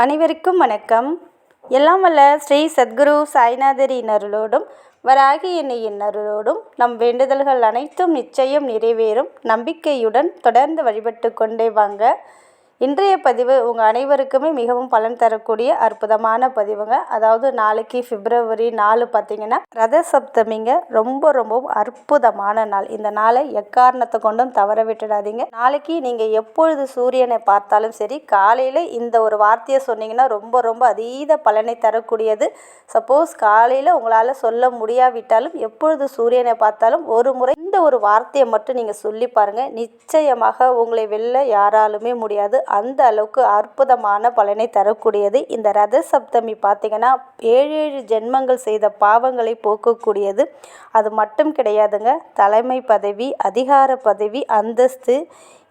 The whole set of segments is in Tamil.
அனைவருக்கும் வணக்கம். எல்லாம் வல்ல ஸ்ரீ சத்குரு சாய்நாதரின் அருளோடும் வராகி எண்ணெயின் அருளோடும் நம் வேண்டுதல்கள் அனைத்தும் நிச்சயம் நிறைவேறும் நம்பிக்கையுடன் தொடர்ந்து வழிபட்டு கொண்டே வாங்க. இன்றைய பதிவு உங்கள் அனைவருக்குமே மிகவும் பலன் தரக்கூடிய அற்புதமான பதிவுங்க. அதாவது நாளைக்கு பிப்ரவரி 4 பார்த்திங்கன்னா ரத சப்தமிங்க. ரொம்ப அற்புதமான நாள். இந்த நாளை எக்காரணத்தை கொண்டும் தவற விட்டுடாதீங்க. நாளைக்கு நீங்கள் எப்பொழுது சூரியனை பார்த்தாலும் சரி, காலையில் இந்த ஒரு வார்த்தையை சொன்னீங்கன்னா ரொம்ப அதீத பலனை தரக்கூடியது. சப்போஸ் காலையில் உங்களால் சொல்ல முடியாவிட்டாலும் எப்பொழுது சூரியனை பார்த்தாலும் ஒரு முறை இந்த ஒரு வார்த்தையை மட்டும் நீங்கள் சொல்லி பாருங்கள். நிச்சயமாக உங்களை வெல்ல யாராலுமே முடியாது. அந்த அளவுக்கு அற்புதமான பலனை தரக்கூடியது. இந்த ரத சப்தமி பார்த்திங்கன்னா 7 ஜென்மங்கள் செய்த பாவங்களை போக்கக்கூடியது. அது மட்டும் கிடையாதுங்க. தலைமை பதவி, அதிகார பதவி, அந்தஸ்து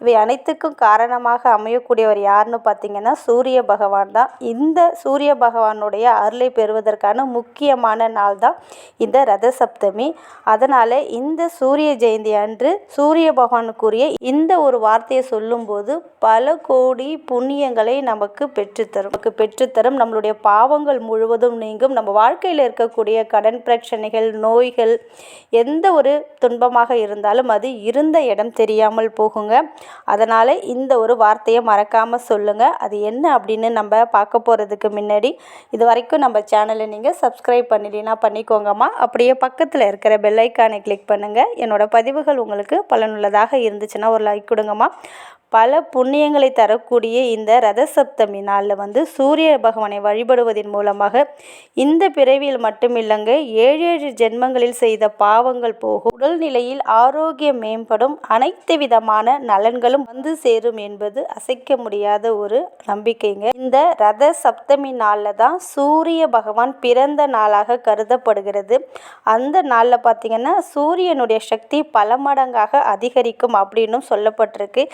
இவை அனைத்துக்கும் காரணமாக அமையக்கூடியவர் யாருன்னு பார்த்திங்கன்னா சூரிய பகவான் தான். இந்த சூரிய பகவானுடைய அருளை பெறுவதற்கான முக்கியமான நாள் தான் இந்த ரத சப்தமி. அதனால் இந்த சூரிய ஜெயந்தி அன்று சூரிய பகவானுக்குரிய இந்த ஒரு வார்த்தையை சொல்லும்போது பல கோடி புண்ணியங்களை நமக்கு பெற்றுத்தரும். நம்மளுடைய பாவங்கள் முழுவதும் நீங்கும். நம்ம வாழ்க்கையில் இருக்கக்கூடிய கடன் பிரச்சனைகள், நோய்கள், எந்த ஒரு துன்பமாக இருந்தாலும் அது இருந்த இடம் தெரியாமல் போகுங்க. அதனால் இந்த ஒரு வார்த்தையை மறக்காமல் சொல்லுங்கள். அது என்ன அப்படின்னு நம்ம பார்க்க போகிறதுக்கு முன்னாடி இது வரைக்கும் நம்ம சேனலை நீங்கள் சப்ஸ்கிரைப் பண்ணலைன்னா பண்ணிக்கோங்கம்மா. அப்படியே பக்கத்தில் இருக்கிற பெல் ஐக்கானை கிளிக் பண்ணுங்கள். என்னோடய பதிவுகள் உங்களுக்கு பலனுள்ளதாக இருந்துச்சுன்னா ஒரு லைக் கொடுங்கம்மா. பல புண்ணியங்களை தரக்கூடிய இந்த ரத சப்தமி நாளில் சூரிய பகவானை வழிபடுவதன் மூலமாக இந்த பிறவியில் மட்டுமில்லைங்க, 7 ஜென்மங்களில் செய்த பாவங்கள் போகும், உடல்நிலையில் ஆரோக்கியம் மேம்படும், அனைத்து விதமான நலன்களும் சேரும் என்பது அசைக்க முடியாத ஒரு நம்பிக்கைங்க. இந்த ரத சப்தமி நாளில் தான் சூரிய பகவான் பிறந்த நாளாக கருதப்படுகிறது. அந்த நாளில் பார்த்திங்கன்னா சூரியனுடைய சக்தி பல மடங்காக அதிகரிக்கும் அப்படின்னு சொல்லப்பட்டிருக்கு.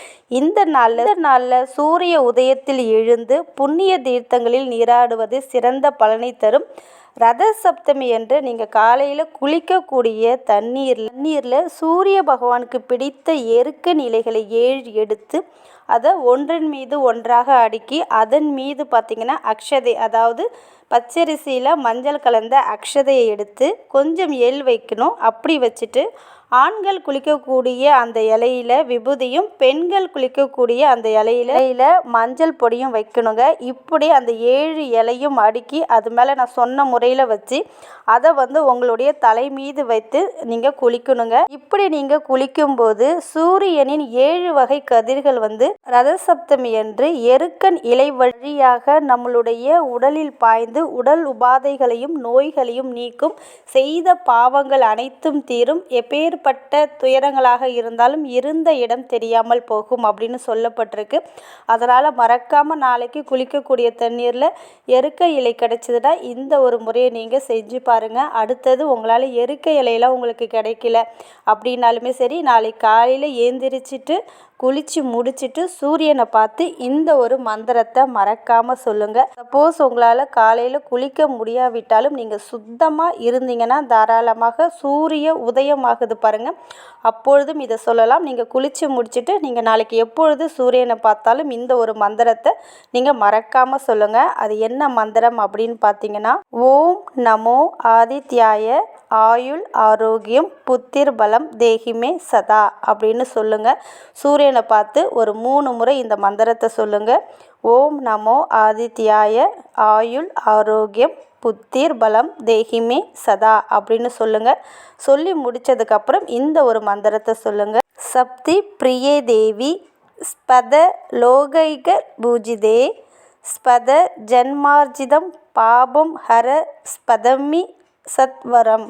இந்த நாளில் சூரிய உதயத்தில் எழுந்து புண்ணிய தீர்த்தங்களில் நீராடுவது சிறந்த பலனை தரும். ரத சப்தமி என்று நீங்கள் காலையில் குளிக்கக்கூடிய தண்ணீரில் சூரிய பகவானுக்கு பிடித்த எருக்க நிலைகளை 7 எடுத்து அதை ஒன்றின் மீது ஒன்றாக அடுக்கி அதன் மீது பார்த்திங்கன்னா அக்ஷதை, அதாவது பச்சரிசியில் மஞ்சள் கலந்த அக்ஷதையை எடுத்து கொஞ்சம் எள் வைக்கணும். அப்படி வச்சுட்டு ஆண்கள் குளிக்கக்கூடிய அந்த இலையில் விபூதியும், பெண்கள் குளிக்கக்கூடிய அந்த இலையில் மஞ்சள் பொடியும் வைக்கணுங்க. இப்படி அந்த 7 இலையும் அடுக்கி அது மேலே நான் சொன்ன முறையில் வச்சு அதை உங்களுடைய தலை மீது வைத்து நீங்கள் குளிக்கணுங்க. இப்படி நீங்கள் குளிக்கும்போது சூரியனின் 7 வகை கதிர்கள் ரத சப்தமி என்று எருக்கன் இலை வழியாக நம்மளுடைய உடலில் பாய்ந்து உடல் உபாதைகளையும் நோய்களையும் நீக்கும். செய்த பாவங்கள் அனைத்தும் தீரும். எப்பேற்பட்ட துயரங்களாக இருந்தாலும் இருந்த இடம் தெரியாமல் போகும் அப்படின்னு சொல்லப்பட்டிருக்கு. அதனால் மறக்காமல் நாளைக்கு குளிக்கக்கூடிய தண்ணீரில் எருக்க இலை கிடைச்சதுன்னா இந்த ஒரு முறையை நீங்கள் செஞ்சு பாருங்கள். அடுத்தது உங்களால் எருக்க இலையெல்லாம் உங்களுக்கு கிடைக்கல அப்படின்னாலுமே சரி, நாளைக்கு காலையில் ஏந்திரிச்சிட்டு குளித்து முடிச்சுட்டு சூரியனை பார்த்து இந்த ஒரு மந்திரத்தை மறக்காமல் சொல்லுங்கள். சப்போஸ் உங்களால் காலையில் குளிக்க முடியாவிட்டாலும் நீங்கள் சுத்தமாக இருந்தீங்கன்னா தாராளமாக சூரிய உதயமாகுது பாருங்கள், அப்பொழுதும் இதை சொல்லலாம். நீங்கள் குளித்து முடிச்சுட்டு நீங்கள் நாளைக்கு எப்பொழுது சூரியனை பார்த்தாலும் இந்த ஒரு மந்திரத்தை நீங்கள் மறக்காமல் சொல்லுங்கள். அது என்ன மந்திரம் அப்படின்னு பார்த்தீங்கன்னா, ஓம் நமோ ஆதித்யாய ஆயுள் ஆரோக்கியம் புத்திர் பலம் தேகிமே சதா அப்படின்னு சொல்லுங்கள். சூரியனை பார்த்து ஒரு 3 முறை இந்த மந்திரத்தை சொல்லுங்கள். ஓம் நமோ ஆதித்யாய ஆயுள் ஆரோக்கியம் புத்திர் பலம் தேகிமே சதா அப்படின்னு சொல்லுங்கள். சொல்லி முடித்ததுக்கப்புறம் இந்த ஒரு மந்திரத்தை சொல்லுங்கள். சப்தி பிரியே தேவி ஸ்பத லோகைக பூஜிதே ஸ்பத ஜன்மார்ஜிதம் பாபம் ஹர ஸ்பதமி சத்வரம்.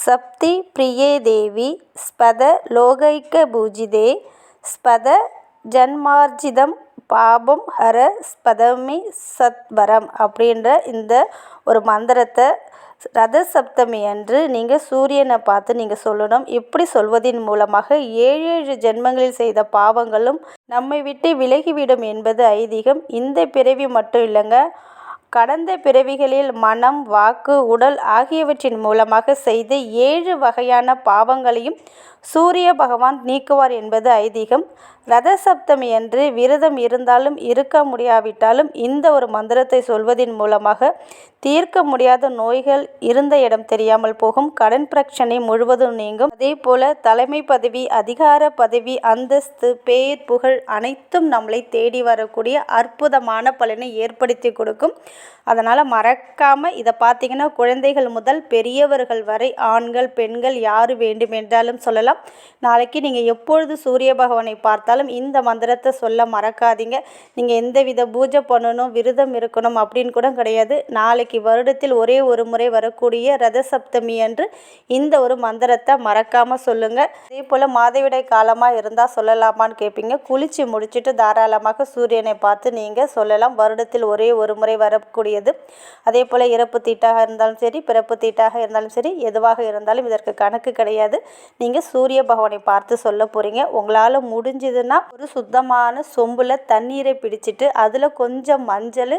சப்தி பிரியே தேவி ஸ்பத லோகைக்க பூஜிதே ஸ்பத ஜன்மார்ஜிதம் பாபம் ஹர ஸ்பதமி சத்வரம் அப்படின்ற இந்த ஒரு மந்திரத்தை ரத சப்தமி அன்று நீங்கள் சூரியனை பார்த்து நீங்கள் சொல்லணும். இப்படி சொல்வதின் மூலமாக 7 ஜென்மங்களில் செய்த பாவங்களும் நம்மை விட்டு விலகிவிடும் என்பது ஐதீகம். இந்த பிறவி மட்டும் இல்லைங்க, கடந்த பிறவிகளில் மனம், வாக்கு, உடல் ஆகியவற்றின் மூலமாக செய்த 7 வகையான பாவங்களையும் சூரிய பகவான் நீக்குவார் என்பது ஐதீகம். ரத சப்தமி அன்று விரதம் இருந்தாலும் இருக்க முடியாவிட்டாலும் இந்த ஒரு மந்திரத்தை சொல்வதின் மூலமாக தீர்க்க முடியாத நோய்கள் இருந்த இடம் தெரியாமல் போகும். கடன் பிரச்சனை முழுவதும் நீங்கும். அதே போல தலைமை பதவி, அதிகார பதவி, அந்தஸ்து, பேர், புகழ் அனைத்தும் நம்மளை தேடி வரக்கூடிய அற்புதமான பலனை ஏற்படுத்தி கொடுக்கும். அதனால் மறக்காமல் இதை பார்த்தீங்கன்னா குழந்தைகள் முதல் பெரியவர்கள் வரை ஆண்கள், பெண்கள் யார் வேண்டுமென்றாலும் சொல்லலாம். நாளைக்கு நீங்கள் எப்பொழுது சூரிய பகவானை பார்த்தாலும் இந்த மந்திரத்தை சொல்ல மறக்காதீங்க. நீங்கள் எந்தவித பூஜை பண்ணணும், விரதம் இருக்கணும் அப்படின்னு கூட கிடையாது. நாளைக்கு வருடத்தில் ஒரே ஒரு முறை வரக்கூடிய ரத சப்தமி அன்று இந்த ஒரு மந்திரத்தை மறக்காமல் சொல்லுங்கள். அதே போல் மாதவிடாய் காலமாக இருந்தால் சொல்லலாமான்னு கேட்பீங்க. குளித்து முடிச்சுட்டு தாராளமாக சூரியனை பார்த்து நீங்கள் சொல்லலாம். வருடத்தில் ஒரே ஒரு முறை வரக்கூடியது. அதே போல் இறப்பு தீட்டாக இருந்தாலும் சரி, பிறப்பு தீட்டாக இருந்தாலும் சரி, எதுவாக இருந்தாலும் இதற்கு கணக்கு கிடையாது. நீங்கள் சூரிய பகவானை பார்த்து சொல்ல போகிறீங்க. உங்களால் முடிஞ்சதுன்னா ஒரு சுத்தமான சொம்பில் தண்ணீரை பிடிச்சிட்டு அதில் கொஞ்சம் மஞ்சள்,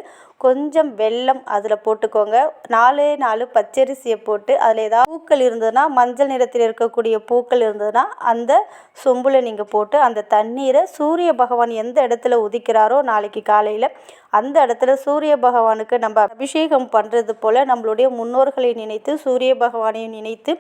கொஞ்சம் வெல்லம் அதில் போட்டுக்கோங்க. 4 பச்சரிசியை போட்டு அதில் ஏதாவது பூக்கள் இருந்ததுன்னா, மஞ்சள் நிறத்தில் இருக்கக்கூடிய பூக்கள் இருந்ததுன்னா அந்த சொம்பில் நீங்கள் போட்டு அந்த தண்ணீரை சூரிய பகவான் எந்த இடத்துல உதிக்கிறாரோ நாளைக்கு காலையில் அந்த இடத்துல சூரிய பகவானுக்கு நம்ம அபிஷேகம் பண்ணுறது போல் நம்மளுடைய முன்னோர்களை நினைத்து சூரிய பகவானையும் நினைத்து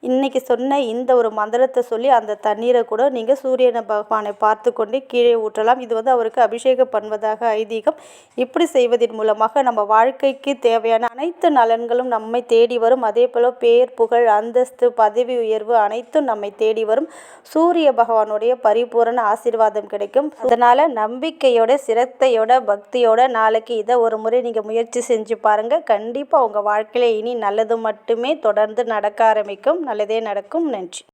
இன்றைக்கி சொன்ன இந்த ஒரு மந்திரத்தை சொல்லி அந்த தண்ணீரை கூட நீங்கள் சூரிய பகவானை பார்த்து கொண்டு கீழே ஊற்றலாம். இது அவருக்கு அபிஷேகம் பண்ணுவதாக ஐதீகம். இப்படி செய்வதன் மூலமாக நம்ம வாழ்க்கைக்கு தேவையான அனைத்து நலன்களும் நம்மை தேடி வரும். அதே போல் பேர், புகழ், அந்தஸ்து, பதவி உயர்வு அனைத்தும் நம்மை தேடி வரும். சூரிய பகவானுடைய பரிபூரண ஆசீர்வாதம் கிடைக்கும். அதனால் நம்பிக்கையோட, சிரத்தையோட, பக்தியோட நாளைக்கு இதை ஒரு முறை நீங்கள் முயற்சி செஞ்சு பாருங்கள். கண்டிப்பாக உங்கள் வாழ்க்கையில் இனி நல்லது மட்டுமே தொடர்ந்து நடக்க ஆரம்பிக்கும். நல்லதே நடக்கும். நன்றி.